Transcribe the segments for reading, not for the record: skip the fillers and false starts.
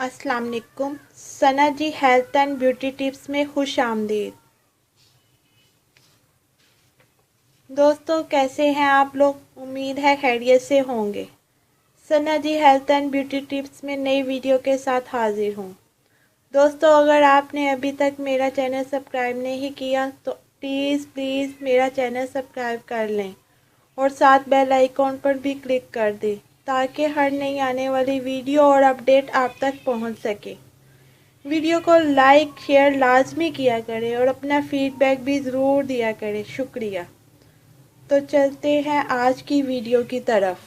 अस्सलाम वालेकुम। सना जी health and beauty tips में खुश आमदीद। दोस्तों, कैसे हैं आप लोग? उम्मीद है खैरियत से होंगे। सना जी हेल्थ एंड ब्यूटी टिप्स में नई वीडियो के साथ हाजिर हूँ। दोस्तों, अगर आपने अभी तक मेरा चैनल सब्सक्राइब नहीं किया तो प्लीज़ मेरा चैनल सब्सक्राइब कर लें और साथ बेल आइकॉन पर भी क्लिक कर दें ताकि हर नई आने वाली वीडियो और अपडेट आप तक पहुंच सके। वीडियो को लाइक शेयर लाजमी किया करें और अपना फीडबैक भी ज़रूर दिया करें। शुक्रिया। तो चलते हैं आज की वीडियो की तरफ।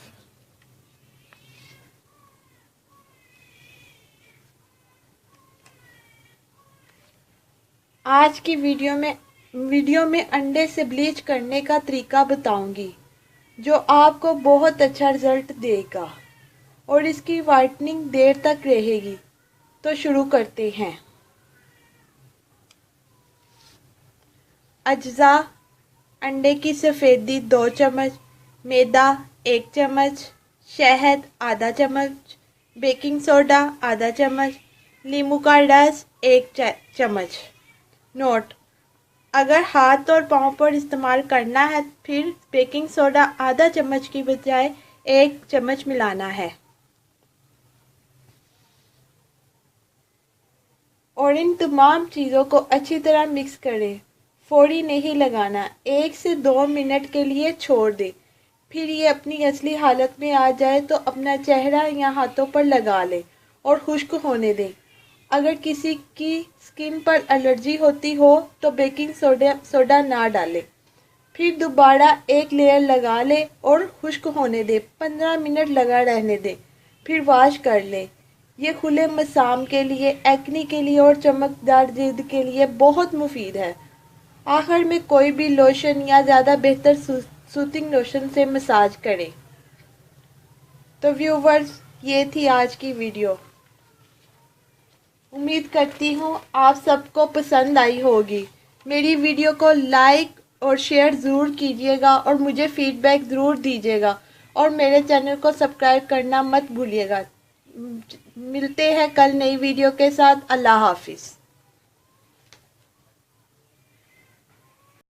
आज की वीडियो में अंडे से ब्लीच करने का तरीका बताऊंगी जो आपको बहुत अच्छा रिजल्ट देगा और इसकी वाइटनिंग देर तक रहेगी। तो शुरू करते हैं। अज्जा: अंडे की सफ़ेदी 2 चम्मच, मैदा 1 चम्मच, शहद आधा चम्मच, बेकिंग सोडा आधा चम्मच, नींबू का रस 1 चम्मच। नोट: अगर हाथ और पाँव पर इस्तेमाल करना है फिर बेकिंग सोडा आधा चम्मच की बजाय 1 चम्मच मिलाना है। और इन तमाम चीज़ों को अच्छी तरह मिक्स करें। फौरी नहीं लगाना, 1 से 2 मिनट के लिए छोड़ दें। फिर ये अपनी असली हालत में आ जाए तो अपना चेहरा या हाथों पर लगा लें और खुश्क होने दें। अगर किसी की स्किन पर एलर्जी होती हो तो बेकिंग सोडा ना डालें। फिर दोबारा एक लेयर लगा लें और खुश्क होने दें। 15 मिनट लगा रहने दें, फिर वॉश कर लें। ये खुले मसाम के लिए, एक्नी के लिए और चमकदार जिल्द के लिए बहुत मुफीद है। आखिर में कोई भी लोशन या ज़्यादा बेहतर सूथिंग लोशन से मसाज करें। तो व्यूवर्स, ये थी आज की वीडियो। उम्मीद करती हूँ आप सबको पसंद आई होगी। मेरी वीडियो को लाइक और शेयर ज़रूर कीजिएगा और मुझे फीडबैक ज़रूर दीजिएगा और मेरे चैनल को सब्सक्राइब करना मत भूलिएगा। मिलते हैं कल नई वीडियो के साथ। अल्लाह हाफिज़।